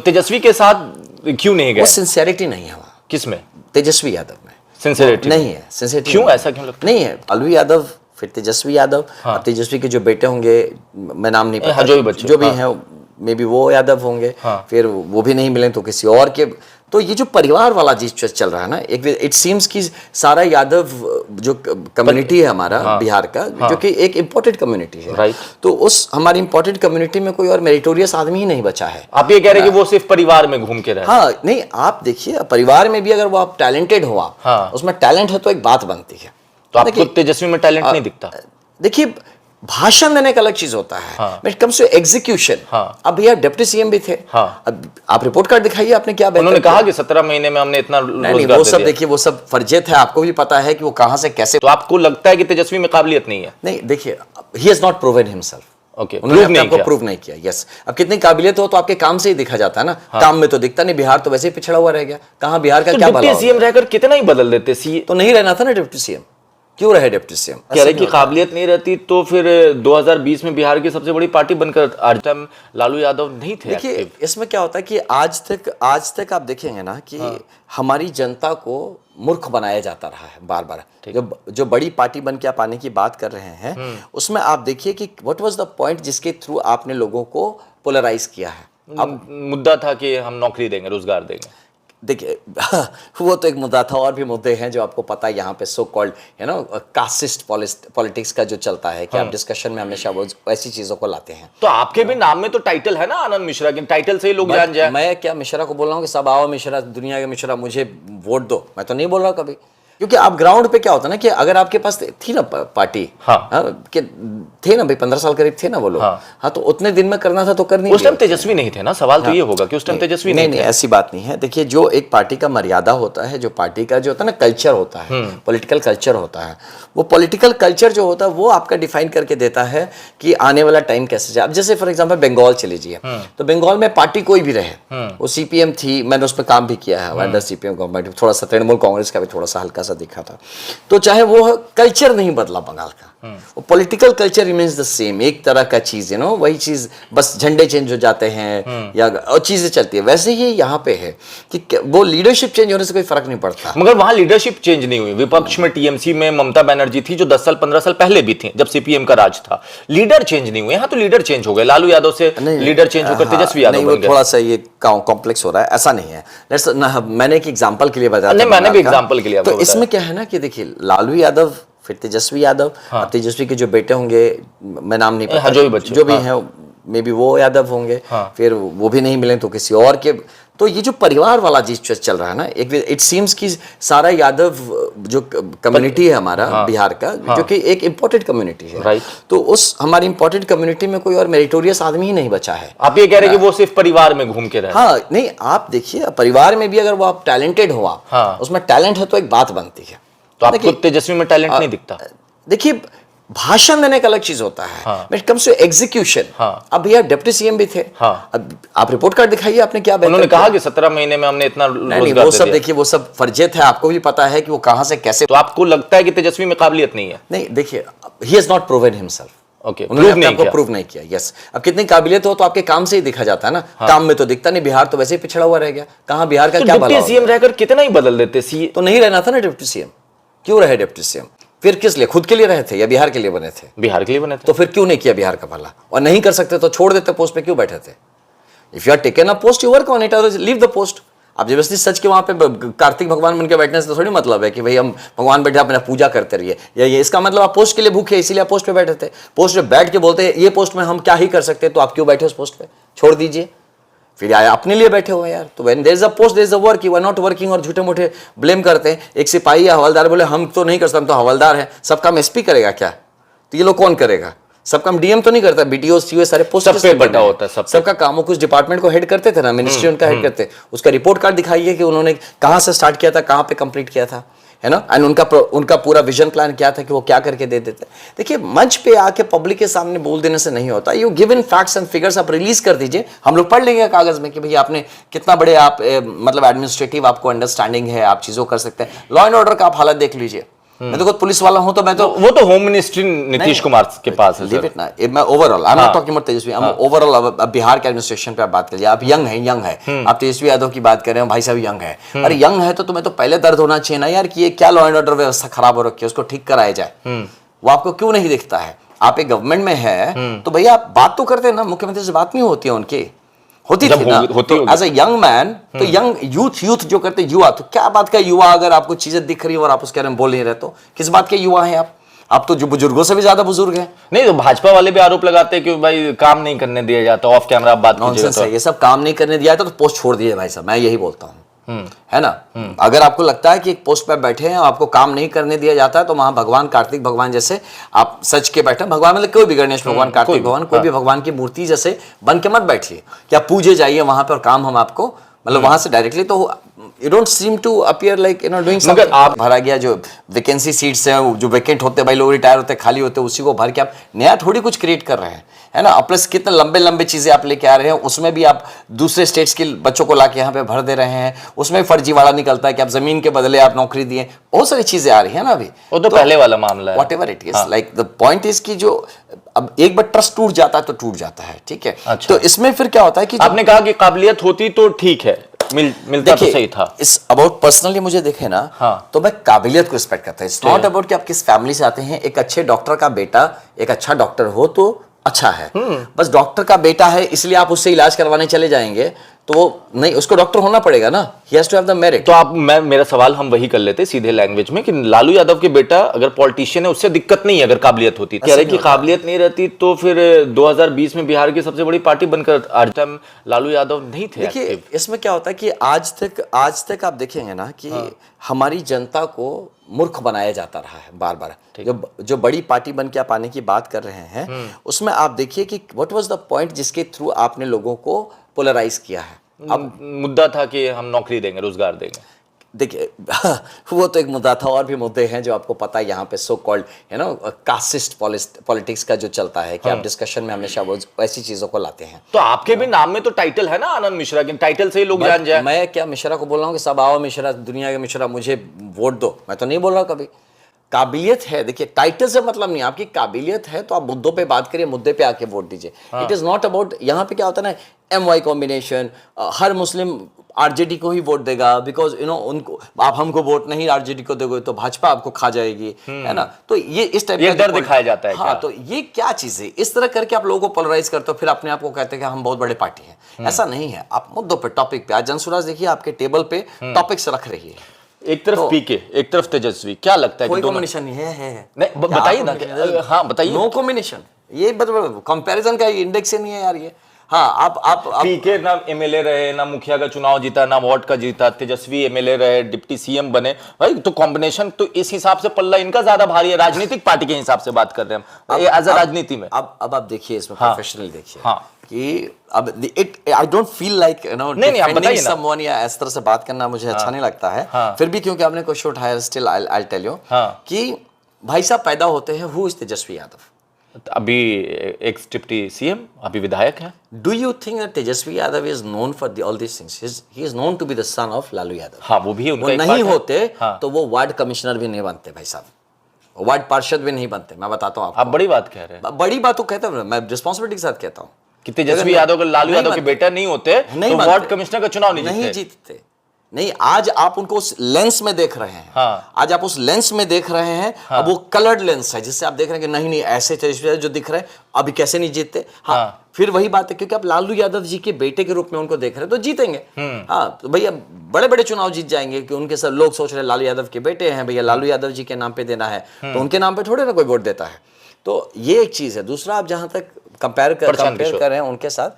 तेजस्वी के साथ क्यों नहीं गए? वो सिंसियरिटी नहीं है वहाँ। किसमें? तेजस्वी यादव में सिंसियरिटी नहीं है। सिंसियरिटी क्यों? ऐसा क्यों लगता है? नहीं है। लालू यादव, फिर तेजस्वी यादव। हाँ। अब तेजस्वी के जो बेटे होंगे, मैं नाम नहीं पता, जो भी हैं मे बी वो यादव होंगे। हाँ। फिर वो भी नहीं मिले तो किसी और के। तो ये जो परिवार वाला चीज चल रहा है ना, एक इट सीम्स कि सारा यादव जो कम्युनिटी है हमारा, हाँ। बिहार का, जो कि एक इम्पोर्टेड कम्युनिटी है, राइट। तो उस हमारी इम्पोर्टेड कम्युनिटी में कोई और मेरिटोरियस आदमी ही नहीं बचा है। आप ये कह रहे हैं कि वो सिर्फ परिवार में घूम के रहे? हाँ, नहीं, आप देखिए परिवार में भी अगर वो आप टैलेंटेड हो, आप हाँ। उसमें टैलेंट है तो एक बात बनती है। तो आपको तेजस्वी में टैलेंट नहीं दिखता? देखिए, भाषण देने का अलग चीज होता है। हाँ। When it comes to execution, हाँ। अब भैया डिप्टी सीएम भी थे। हाँ। अब आप रिपोर्ट कार्ड दिखाइए, आपने क्या बेहतर उन्होंने कहा किया? कि 17 महीने में हमने इतना नहीं, रोजगार वो दे सब दिया। देखिए, वो सब फर्जियत है। आपको भी पता है कि वो कहां से कैसे। तो आपको लगता है कि तेजस्वी में काबिलियत नहीं है? नहीं, देखिए, he has not proven himself. Okay, उन्होंने प्रूव नहीं आपको किया। प्रूव नहीं किया। यस, अब कितनी काबिलियत हो तो आपके काम से ही दिखा जाता है ना। हाँ। काम में तो दिखता नहीं। बिहार तो वैसे ही पिछड़ा हुआ रह गया। कहां बिहार का तो क्या भला डिप्टी हो सीएम गया? रहकर कितना ही बदल देते। सी तो नहीं रहना था ना डिप्टी सीएम। क्यों रहे डिप्टी सीएम? कह रहे कि काबिलियत नहीं रहती तो फिर 2020 में बिहार की सबसे बड़ी पार्टी बनकर आज टाइम लालू यादव नहीं थे। देखिए, इसमें क्या होता है कि आज तक आप देखेंगे ना कि हमारी जनता को मूर्ख बनाया जाता रहा है बार बार। जो बड़ी पार्टी बन के आप आने की बात कर रहे हैं, उसमें आप देखिए कि व्हाट वाज द पॉइंट जिसके थ्रू आपने लोगों को पोलराइज किया है। अब मुद्दा था कि हम नौकरी देंगे, रोजगार देंगे। देखिए, वो तो एक मुद्दा था, और भी मुद्दे हैं जो आपको पता है यहाँ पे सो कॉल्ड कास्टिस्ट पॉलिटिक्स का जो चलता है कि आप डिस्कशन में हमेशा वो ऐसी चीजों को लाते हैं। तो आपके भी नाम में तो टाइटल है ना, आनंद मिश्रा के टाइटल से ही लोग जान जाए। मैं क्या मिश्रा को बोल रहा हूँ कि सब आओ मिश्रा, दुनिया के मिश्रा, मुझे वोट दो? मैं तो नहीं बोल रहा कभी। क्योंकि आप ग्राउंड पे क्या होता है ना कि अगर आपके पास थी ना पार्टी, कि थे ना भाई, 15 साल करीब थे ना वो लोग। हाँ, तो उतने दिन में करना था तो करनी। उस टाइम तेजस्वी नहीं थे ना, सवाल तो ये होगा कि उस टाइम तेजस्वी नहीं थे। नहीं, ऐसी बात नहीं है। देखिए, जो एक पार्टी का मर्यादा होता है, जो पार्टी का जो होता है ना कल्चर होता है, पॉलिटिकल कल्चर होता है, वो पॉलिटिकल कल्चर जो होता है वो आपका डिफाइन करके देता है कि आने वाला टाइम कैसे जाए। अब जैसे फॉर एग्जांपल बंगाल चले जाइए, तो बंगाल में पार्टी कोई भी रहे, वो सीपीएम थी, मैंने उस पर काम भी किया है अंडर सीपीएम गवर्नमेंट, थोड़ा सा तृणमूल कांग्रेस का भी थोड़ा सा हल्का सा दिखा था। तो चाहे वो कल्चर नहीं बदला बंगाल का, वो political culture remains the same, एक तरह का चीज वही चीज, बस झंडे चेंज हो जाते हैं या और चीजें चलती है। वैसे ही यहाँ पे है कि वो लीडरशिप चेंज होने से कोई फर्क नहीं पड़ता। मगर वहां लीडरशिप चेंज नहीं हुई। विपक्ष में टीएमसी में ममता बनर्जी थी जो 10 साल 15 साल पहले भी थी जब सीपीएम का राज था। लीडर चेंज नहीं हुए। यहाँ तो लीडर चेंज हो गए, लालू यादव से लीडर चेंज होकर तेजस्वी यादव बन गए। थोड़ा सा ये कॉम्प्लेक्स हो रहा है, ऐसा नहीं है। मैंने एक एग्जांपल के लिए बताया, मैंने भी एग्जांपल के लिए। तो इसमें क्या है ना कि देखिए, लालू यादव, फिर तेजस्वी यादव। अब तेजस्वी के जो बेटे होंगे, मैं नाम नहीं पता, जो भी हैं, मे बी वो यादव होंगे। फिर वो भी नहीं मिले तो किसी और के। तो ये जो परिवार वाला चीज चल रहा है ना, एक इट सीम्स कि सारा यादव जो कम्युनिटी है हमारा, बिहार का, जो कि एक इम्पोर्टेड कम्युनिटी है, राइट। तो उस हमारी इम्पोर्टेड कम्युनिटी में कोई और मेरिटोरियस आदमी ही नहीं बचा है। आप ये कह रहे हैं कि वो सिर्फ परिवार में घूम के रहे? हाँ, नहीं, आप देखिए परिवार में भी अगर वो आप टैलेंटेड हो, आप उसमें टैलेंट है तो एक बात बनती है। तो आपको तेजस्वी में टैलेंट नहीं दिखता? देखिए, भाषण देने का अलग चीज होता है। When it comes to execution, अब भैया डिप्टी सीएम भी थे। अब आप रिपोर्ट कार्ड दिखाइए, आपने क्या बेहतर उन्होंने कहा कि 17 महीने में हमने इतना नहीं, रोजगार वो दे सब दिया। देखिए, वो सब फर्जियत है। आपको भी पता है कि वो कहां से कैसे। तो आपको लगता है कि तेजस्वी में काबिलियत नहीं है? नहीं, देखिए, he has not proven himself. Okay, उन्होंने आपको प्रूव नहीं किया। यस, अब कितनी काबिलियत हो तो आपके काम से ही दिखा जाता है ना। काम में तो दिखता नहीं। बिहार तो वैसे ही पिछड़ा हुआ रह गया। कहां बिहार का क्या भला हो डिप्टी सीएम रहकर कितना ही बदल देते। तो नहीं रहना था ना डिप्टी सीएम। क्यों रहे डिप्टी सीएम? फिर किस लिए? खुद के लिए रहे थे या बिहार के लिए बने थे? बिहार के लिए बने थे। तो फिर क्यों नहीं किया बिहार का भला? और नहीं कर सकते तो छोड़ देते, पोस्ट पे क्यों बैठे थे? If you are taken a post, you work on it, और लीव द पोस्ट। आप जबरदस्ती सच के वहां पे कार्तिक भगवान बन के बैठने से तो थोड़ी मतलब है कि भाई हम भगवान बैठे अपना पूजा करते रहिए, या ये इसका मतलब आप पोस्ट के लिए भूखे, इसीलिए आप पोस्ट पे बैठे थे। पोस्ट पे बैठ के बोलते हैं ये पोस्ट में हम क्या ही कर सकते हैं, तो आप क्यों बैठे उस पोस्ट पे? छोड़ दीजिए। फिर अपने लिए बैठे हुए यार। तो when there is a post there is a work, you are not working, और झूठे मूठे ब्लेम करते हैं। एक सिपाही या हवलदार बोले हम तो नहीं कर सकते, हम तो हवलदार हैं। सब काम एसपी करेगा क्या? तो ये लोग कौन करेगा? सब काम डीएम तो नहीं करता, बीटीओ सीओ सारे पोस्ट सब पे बटा होता है। सबका काम। वो कुछ डिपार्टमेंट को हेड करते थे ना, मिनिस्ट्री उनका हेड करते, उसका रिपोर्ट कार्ड दिखाइए कि उन्होंने कहां से स्टार्ट किया था, कहां पे कंप्लीट किया था, है ना। एंड उनका पूरा विजन प्लान क्या था कि वो क्या करके दे देते। देखिए, मंच पे आके पब्लिक के सामने बोल देने से नहीं होता। You give in facts and figures, आप रिलीज कर दीजिए, हम लोग पढ़ लेंगे कागज में कि भाई आपने कितना बड़े मतलब एडमिनिस्ट्रेटिव आपको अंडरस्टैंडिंग है, आप चीजों कर सकते हैं। लॉ एंड ऑर्डर का आप हालत देख लीजिए। मैं तो खुद पुलिस वाला हूं, तो मैं तो वो तो होम मिनिस्ट्री नीतीश कुमार के पास है लीव सर। इट ना, मैं overall I am not talking about Tejashwi, I am overall. अब बिहार के एडमिनिस्ट्रेशन पे आप बात करिए, आप यंग है, आप तेजस्वी यादव की बात कर रहे हो, भाई साहब यंग है, अरे यंग है तो तुम्हें तो पहले दर्द होना चाहिए ना यार, कि ये क्या लॉ एंड ऑर्डर व्यवस्था खराब हो रखी है, उसको ठीक कराया जाए। वो आपको क्यों नहीं दिखता है? आप एक गवर्नमेंट में है तो भैया आप बात तो करते हैं ना, मुख्यमंत्री से बात नहीं होती है उनकी, होती थी ना। तो एज ए यंग मैन, तो यंग यूथ जो करते युवा, तो क्या बात का युवा, अगर आपको चीजें दिख रही है और आप उसके बारे में बोल नहीं रहे तो किस बात के युवा हैं आप तो जो बुजुर्गों से भी ज्यादा बुजुर्ग हैं। नहीं तो भाजपा वाले भी आरोप लगाते हैं कि भाई काम नहीं करने दिया जाता, ऑफ कैमरा आप बात कीजिएगा नॉनसेंस तो। है, ये सब काम नहीं करने दिया तो पोस्ट छोड़ दिए भाई साहब, मैं यही बोलता हूँ, है ना। अगर आपको लगता है कि एक पोस्ट पे बैठे हैं और आपको काम नहीं करने दिया जाता है, तो वहां भगवान कार्तिक भगवान जैसे आप सच के बैठे, भगवान मतलब कोई भी, गणेश भगवान, कार्तिक भगवान, कोई भी भगवान की मूर्ति जैसे बन के मत बैठिए, क्या पूजे जाइए वहां पर, और काम हम आपको मतलब वहां से डायरेक्टली, तो you don't seem to appear like doing something. मगर आप भरा गया जो वैकेंसी सीट्स हैं, जो वैकेंट होते हैं, भाई लोग रिटायर होते हैं, खाली होते हैं, उसी को भर के आप नया थोड़ी कुछ क्रिएट कर रहे हैं, है ना। प्लस कितने लंबे लंबे चीजें आप लेके आ रहे हैं, उसमें भी आप दूसरे स्टेट्स के बच्चों को लाके यहाँ पे भर दे रहे हैं, उसमें फर्जीवाड़ा निकलता है कि आप जमीन के बदले आप नौकरी दिए, बहुत सारी चीजें आ रही है ना अभी। वो तो पहले वाला मामला है, what ever it is, like the point is कि जो अब एक बार ट्रस्ट टूट जाता है तो टूट जाता है, ठीक है। अच्छा। तो इसमें फिर क्या होता है कि आपने कहा कि काबिलियत होती तो ठीक है, मिलता तो सही था। इस अबाउट पर्सनली मुझे देखे ना, हाँ। तो मैं काबिलियत को रिस्पेक्ट करता हूं। इट्स नॉट अबाउट कि आप किस फैमिली से आते हैं। एक अच्छे डॉक्टर का बेटा एक अच्छा डॉक्टर हो तो अच्छा है, बस डॉक्टर का बेटा है इसलिए आप उससे इलाज करवाने चले जाएंगे तो वो नहीं, उसको डॉक्टर होना पड़ेगा ना, he has to have the merit. तो आप मेरा सवाल हम वही कर लेते सीधे लैंग्वेज में कि लालू यादव के बेटा अगर पॉलिटिशियन है, उससे दिक्कत नहीं है अगर काबिलियत होती। कह रहे कि काबिलियत नहीं रहती तो फिर 2020 में बिहार की सबसे बड़ी पार्टी बनकर आज टाइम लालू यादव नहीं थे। देखिए इसमें क्या होता है कि आज तक आप देखेंगे ना कि हमारी जनता को मूर्ख बनाया जाता रहा है बार बार। जो बड़ी पार्टी बन के आप आने की बात कर रहे हैं, उसमें आप देखिए कि व्हाट वाज द पॉइंट जिसके थ्रू आपने लोगों को पोलराइज किया है। अब मुद्दा था कि हम नौकरी देंगे, रोजगार देंगे। देखिए वो तो एक मुद्दा था, और भी मुद्दे हैं जो आपको पता है यहाँ पे सो कॉल्ड कास्टिस्ट पॉलिटिक्स का जो चलता है कि आप डिस्कशन में हमेशा वो ऐसी चीजों को लाते हैं। तो आपके भी नाम में तो टाइटल है ना, आनंद मिश्रा के टाइटल से ही लोग जान जाए। मैं क्या मिश्रा को बोल रहा हूँ कि सब आओ मिश्रा, दुनिया के मिश्रा, मुझे वोट दो, मैं तो नहीं बोल रहा कभी। काबिलियत है, देखिए टाइटल से मतलब नहीं, आपकी काबिलियत है तो आप मुद्दों पे बात करिए, मुद्दे पे आके वोट दीजिए। इट इज नॉट अबाउट, यहाँ पे क्या होता है ना, MY combination, her Muslim RJD को ही वोट देगा बिकॉज उनको, आप हमको वोट नहीं RJD को दोगे तो भाजपा आपको खा जाएगी, है ना। तो ये इस टाइप का डर दिखाया जाता है। हाँ, तो ये क्या चीज है, इस तरह करके आप लोगों को पोलराइज करते हो, फिर अपने आप को कहते हैं कि हम बहुत बड़े पार्टी हैं। ऐसा नहीं है, आप मुद्दों पे, टॉपिक पे, आज जनसुराज देखिए आपके टेबल पे टॉपिक्स रख रही है। एक तरफ पीके, एक तरफ तेजस्वी, क्या लगता है कोई कि दोनों कॉम्बिनेशन नहीं है? नहीं, बताइए ना। हाँ बताइए। नो कॉम्बिनेशन, ये कंपैरिजन का इंडेक्स ही नहीं है यार ये। हाँ, आप पीके ना MLA रहे, ना मुखिया का चुनाव जीता, ना वार्ड का जीता, तेजस्वी MLA रहे, डिप्टी CM बने भाई, तो कॉम्बिनेशन तो इस हिसाब से पल्ला इनका ज्यादा भारी है, राजनीतिक पार्टी के हिसाब से बात कर रहे हैं हम एज अ राजनीति में। अब आप देखिए इसमें हाँ, प्रोफेशनली देखिए हाँ, कि अब आई डोंट फील लाइक नहीं आप बताइए ना। समवन या इस तरह से बात करना मुझे अच्छा नहीं लगता है। फिर भी क्योंकि आपने क्वेश्चन उठाया, स्टिल आई टेल यू कि भाई साहब पैदा होते हैं, हु इज तेजस्वी यादव? अभी एक्स डिप्टी CM, अभी विधायक है। Do you think that Tejasvi Yadav is known for all these things? He is known to be the son of Lalu Yadav. हाँ, वो भी उनका वो एक नहीं part है। होते हाँ। तो वो वार्ड कमिश्नर भी नहीं बनते भाई साहब, वार्ड पार्षद भी नहीं बनते। मैं बताता हूँ आपको। आप बड़ी बात कह रहे हैं। बड़ी बात तो कहता हूँ, मैं रिस्पॉन्सिबिलिटी के साथ कहता हूँ कि तेजस्वी यादव अगर लालू यादव के बेटा नहीं होते तो वार्ड कमिश्नर का चुनाव नहीं जीतते। नहीं, आज आप उनको उस लेंस में देख रहे हैं। हाँ। आज आप उस लेंस में देख रहे हैं। हाँ। अब वो कलर्ड लेंस है जिससे आप देख रहे हैं कि नहीं ऐसे तेजस्वी जो दिख रहे हैं अभी कैसे नहीं जीतते। हाँ, फिर वही बात है क्योंकि आप लालू यादव जी के बेटे के रूप में उनको देख रहे हैं तो जीतेंगे। हाँ, तो भैया बड़े बड़े चुनाव जीत जाएंगे कि उनके सब लोग सोच रहे हैं लालू यादव के बेटे हैं, भैया लालू यादव जी के नाम पे देना है तो उनके नाम पे थोड़े ना कोई वोट देता है। तो ये एक चीज है। दूसरा, आप जहां तक कंपेयर कर रहे हैं उनके साथ,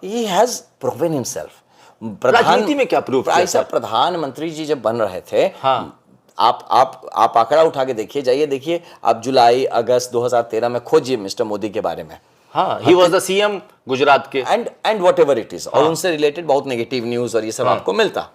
ही हैज प्रूवन हिमसेल्फ। राजनीति में क्या प्रूफ किया? ऐसा प्रधानमंत्री जी जब बन रहे थे, आप आंकड़ा उठा के देखिए, जाइए देखिए आप, जुलाई अगस्त 2013 में खोजिए मिस्टर मोदी के बारे में। हाँ, he was the CM Gujarat के and what ever it is. और उनसे रिलेटेड बहुत नेगेटिव न्यूज और ये सब आपको मिलता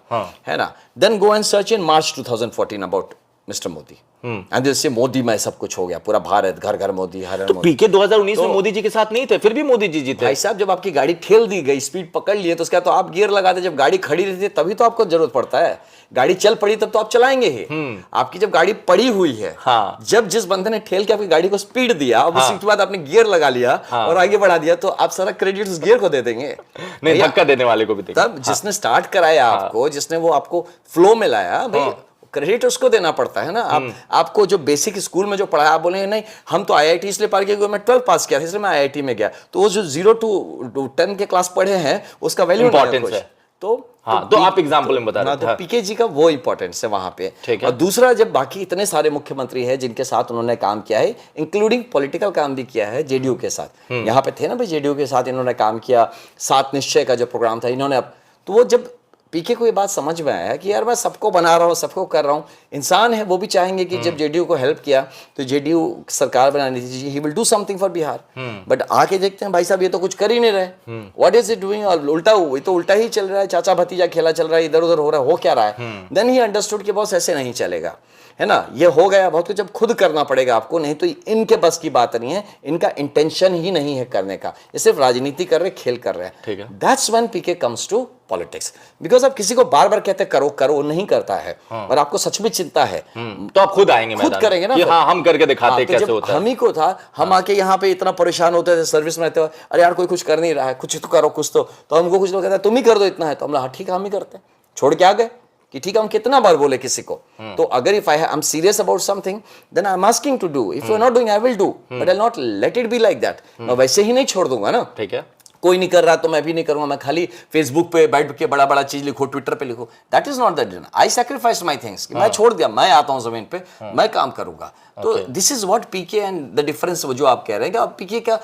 है ना। Then go and search in March 2014 about mister Modi, and जैसे मोदी में सब कुछ हो गया, पूरा भारत घर घर मोदी, हर तो पीके 2019 में मोदी जी के साथ नहीं थे, फिर भी मोदी जी जीते। भाई साहब जब आपकी गाड़ी ठेल दी गई, स्पीड पकड़ लिए, तो उसका तो आप गियर लगाते, जब गाड़ी खड़ी रहती है तभी तो आपको जरूरत पड़ता है। गाड़ी चल पड़ी तब तो आप चलाएंगे ही। आपकी जब गाड़ी पड़ी हुई है, हाँ। जब जिस बंदे ने ठेल के आपकी गाड़ी को स्पीड दिया, अब उसी के बाद आपने गियर लगा लिया और आगे बढ़ा दिया, तो आप सारा क्रेडिट उस गियर को दे देंगे। नहीं, धक्का देने वाले को भी देंगे। तब जिसने स्टार्ट कराया आपको, जिसने वो आपको फ्लो में लाया, भाई क्रेडिट उसको देना पड़ता है ना। आपको जो बेसिक स्कूल में जो पढ़ाया, आप बोलेंगे नहीं हम तो आईआईटी इसलिए पार किया, मैं 12 पास किया था इसलिए मैं आईआईटी में गया, तो वो जो 0 to 10 के क्लास पढ़े हैं उसका वैल्यू इंपॉर्टेंस है। तो आप एग्जाम्पल में बता रहे थे। तो पीके जी का वो इंपॉर्टेंस है वहां पे। और दूसरा, जब बाकी इतने सारे मुख्यमंत्री हैं जिनके साथ उन्होंने काम किया है, इंक्लूडिंग पॉलिटिकल काम भी किया है जेडीयू के साथ, यहाँ पे थे ना भाई जेडीयू के साथ इन्होंने काम किया, 7 निश्चय का जो प्रोग्राम था इन्होंने, तो वो जब पीके को ये बात समझ में आया कि यार मैं सबको बना रहा हूँ, सबको कर रहा हूँ, इंसान है वो भी चाहेंगे कि जब जेडीयू को हेल्प किया तो जेडीयू सरकार बनानी थी, he will do something for Bihar. But आके देखते हैं भाई साहब ये तो कुछ कर ही नहीं रहे, व्हाट इज इट डूइंग, और उल्टा ये तो उल्टा ही चल रहा है, चाचा भतीजा खेला चल रहा है, इधर उधर हो रहा है, हो क्या रहा है। देन ही अंडरस्टूड कि बॉस ऐसे नहीं चलेगा, है ना, ये हो गया बहुत कुछ, अब खुद करना पड़ेगा आपको, नहीं तो इनके बस की बात नहीं है, इनका इंटेंशन ही नहीं है करने का, ये सिर्फ राजनीति कर रहे, खेल कर रहे हैं। ठीक है, that's when PK comes to politics, because आप किसी को बार बार कहते करो करो, नहीं करता है, और आपको सच में चिंता है, तो आप खुद आएंगे, खुद करेंगे ना, हाँ हम करके दिखाते तो कैसे होता है। हम ही को था, हम आके यहाँ पे इतना परेशान होते थे सर्विस में रहते हुए, अरे यार कोई कुछ कर नहीं रहा है, कुछ तो करो कुछ तो हमको कुछ लोग कहते हैं तुम ही कर दो इतना है, तो हम हाँ ठीक है हम ही करते हैं, छोड़ के आ गए कि ठीक है हम कितना बार बोले किसी को। तो अगर if I am serious about something then I am asking to do, if you are not doing I will do, but I will not let it be like that. मैं वैसे ही नहीं छोड़ दूंगा ना, ठीक है, कोई नहीं कर रहा तो मैं भी नहीं करूंगा, मैं खाली फेसबुक पे बैठ के बड़ा बड़ा चीज लिखो, ट्विटर पे लिखो, that is not that. I sacrifice my things, मैं छोड़ दिया, मैं आता हूं जमीन पे, मैं काम करूंगा। तो this is what PK and the difference, जो आप कह रहे हैं कि पीके का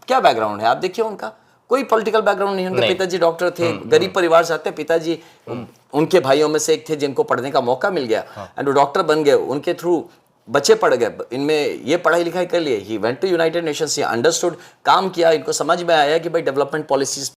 क्या बैकग्राउंड है, आप देखिए उनका कोई पॉलिटिकल बैकग्राउंड नहीं, उनके पिताजी डॉक्टर थे, गरीब परिवार से आते, पिताजी उनके भाइयों में से एक थे जिनको पढ़ने का मौका मिल गया एंड वो डॉक्टर बन गए, उनके थ्रू बच्चे पढ़ गए, इनमें ये पढ़ाई लिखाई कर लिए, he went to United Nations, he understood, काम किया, इनको समझ में आया कि भाई डेवलपमेंट पॉलिसीज